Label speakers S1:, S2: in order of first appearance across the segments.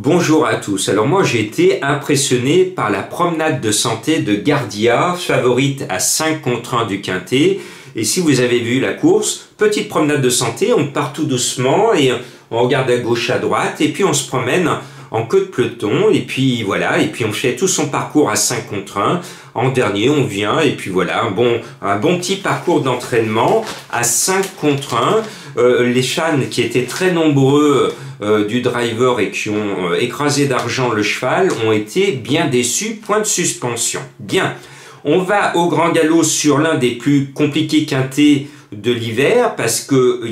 S1: Bonjour à tous. Alors moi j'ai été impressionné par la promenade de santé de Gardia, favorite à 5 contre 1 du Quintet. Et si vous avez vu la course, petite promenade de santé, on part tout doucement et on regarde à gauche, à droite et puis on se promène en queue de peloton et puis voilà, et puis on fait tout son parcours à 5 contre 1. En dernier, on vient et puis voilà, un bon petit parcours d'entraînement à 5 contre 1. Les fans qui étaient très nombreux du driver et qui ont écrasé d'argent le cheval ont été bien déçus, point de suspension. Bien, on va au grand galop sur l'un des plus compliqués quintets de l'hiver parce que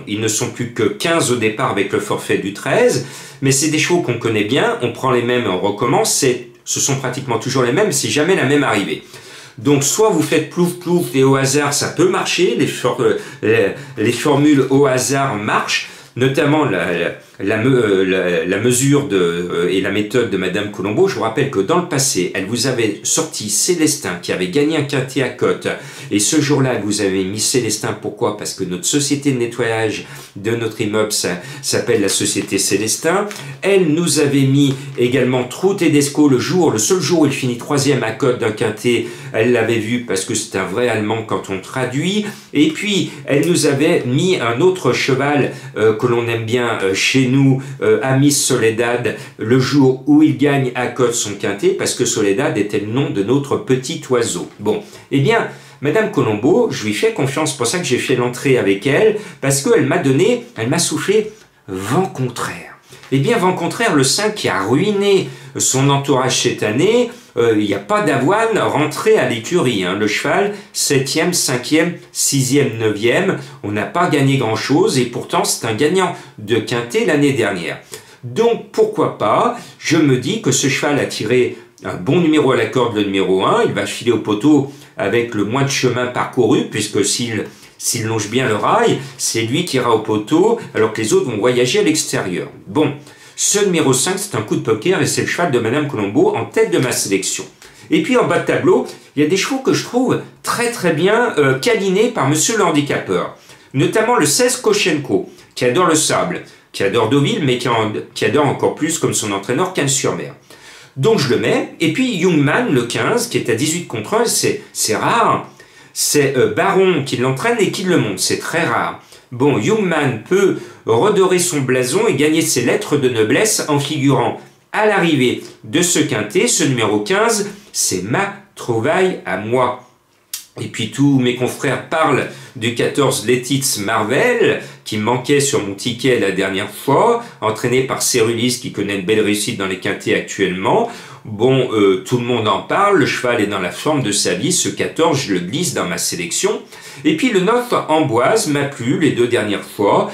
S1: ils ne sont plus que 15 au départ avec le forfait du 13, mais c'est des chevaux qu'on connaît bien, on prend les mêmes et on recommence, ce sont pratiquement toujours les mêmes, c'est jamais la même arrivée. Donc soit vous faites plouf plouf et au hasard ça peut marcher, les formules au hasard marchent, notamment la mesure et la méthode de Madame Colombo. Je vous rappelle que dans le passé, elle vous avait sorti Célestin qui avait gagné un quintet à Côte. Et ce jour-là, elle vous avait mis Célestin. Pourquoi? Parce que notre société de nettoyage de notre immeuble s'appelle la société Célestin. Elle nous avait mis également Trou Tedesco le seul jour où il finit 3e à Côte d'un quintet. Elle l'avait vu parce que c'est un vrai allemand quand on traduit. Et puis, elle nous avait mis un autre cheval que l'on aime bien chez nous, Amis Soledad, le jour où il gagne à Côte son quintet, parce que Soledad était le nom de notre petit oiseau. Bon, eh bien, Madame Colombo, je lui fais confiance, c'est pour ça que j'ai fait l'entrée avec elle, parce qu'elle m'a soufflé vent contraire. Eh bien, vent contraire, le 5 qui a ruiné son entourage cette année, il n'y a pas d'avoine rentrée à l'écurie. Le cheval, 7e, 5e, 6e, 9e, on n'a pas gagné grand-chose et pourtant c'est un gagnant de quintet l'année dernière. Donc pourquoi pas, je me dis que ce cheval a tiré un bon numéro à la corde, le numéro 1, il va filer au poteau avec le moins de chemin parcouru, puisque s'il longe bien le rail, c'est lui qui ira au poteau, alors que les autres vont voyager à l'extérieur. Bon, ce numéro 5, c'est un coup de poker et c'est le cheval de Madame Colombo en tête de ma sélection. Et puis en bas de tableau, il y a des chevaux que je trouve très très bien câlinés par Monsieur le handicapeur. Notamment le 16 Koshenko, qui adore le sable, qui adore Deauville, mais qui adore encore plus, comme son entraîneur, Cannes-sur-Mer. Donc je le mets. Et puis Youngman, le 15, qui est à 18 contre 1, c'est rare. C'est Baron qui l'entraîne et qui le monte. C'est très rare. Bon, Youngman peut redorer son blason et gagner ses lettres de noblesse en figurant à l'arrivée de ce quintet. Ce numéro 15, c'est ma trouvaille à moi. Et puis tous mes confrères parlent du 14 Letitz Marvel, qui manquait sur mon ticket la dernière fois, entraîné par Cérulis, qui connaît une belle réussite dans les quintets actuellement. Bon, tout le monde en parle, le cheval est dans la forme de sa vie, ce 14, je le glisse dans ma sélection. Et puis le 9, Amboise, m'a plu les 2 dernières fois.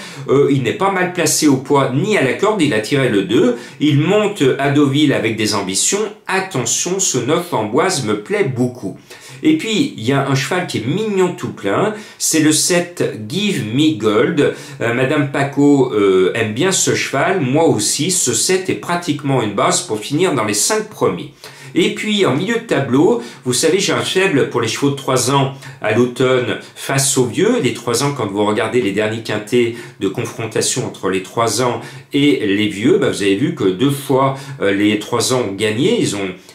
S1: Il n'est pas mal placé au poids ni à la corde, il a tiré le 2. Il monte à Deauville avec des ambitions. Attention, ce 9, Amboise, me plaît beaucoup. Et puis, il y a un cheval qui est mignon tout plein, c'est le 7 Give Me Gold. Madame Paco aime bien ce cheval, moi aussi. Ce 7 est pratiquement une base pour finir dans les 5 premiers. Et puis, en milieu de tableau, vous savez, j'ai un faible pour les chevaux de 3 ans à l'automne face aux vieux. Les 3 ans, quand vous regardez les derniers quintets de confrontation entre les 3 ans et les vieux, vous avez vu que 2 fois les 3 ans ont gagné.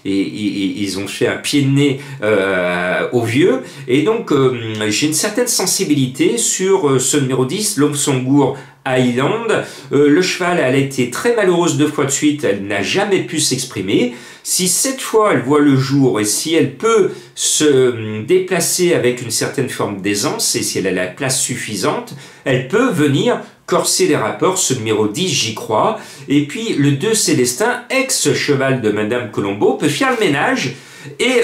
S1: Ils ont fait un pied de nez aux vieux. Et donc, j'ai une certaine sensibilité sur ce numéro 10, Lomsongour Highland. Le cheval, elle a été très malheureuse 2 fois de suite, elle n'a jamais pu s'exprimer. Si cette fois elle voit le jour et si elle peut se déplacer avec une certaine forme d'aisance et si elle a la place suffisante, elle peut venir corser les rapports. Ce numéro 10, j'y crois. Et puis le 2 Célestin, ex-cheval de Madame Colombo, peut faire le ménage et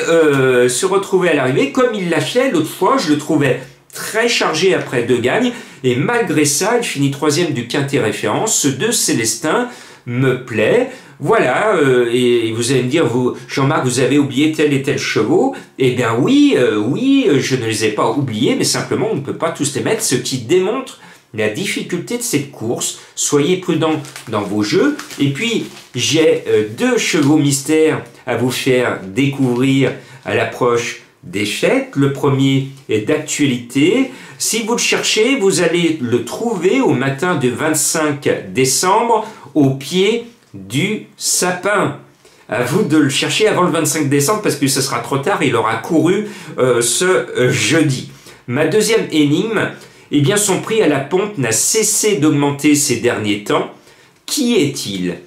S1: se retrouver à l'arrivée comme il l'a fait l'autre fois. Je le trouvais très chargé après 2 gagnes et malgré ça, il finit 3e du quintet référence. Ce 2 Célestin me plaît. Voilà, et vous allez me dire, Jean-Marc, vous avez oublié tel et tel chevaux. Eh bien oui, je ne les ai pas oubliés, mais simplement on ne peut pas tous les mettre, ce qui démontre la difficulté de cette course. Soyez prudents dans vos jeux. Et puis, j'ai 2 chevaux mystères à vous faire découvrir à l'approche des fêtes. Le premier est d'actualité. Si vous le cherchez, vous allez le trouver au matin du 25 décembre au pied du sapin. À vous de le chercher avant le 25 décembre parce que ce sera trop tard, il aura couru ce jeudi. Ma deuxième énigme, eh bien son prix à la pompe n'a cessé d'augmenter ces derniers temps. Qui est-il?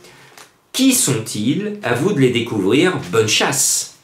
S1: Qui sont-ils? À vous de les découvrir. Bonne chasse!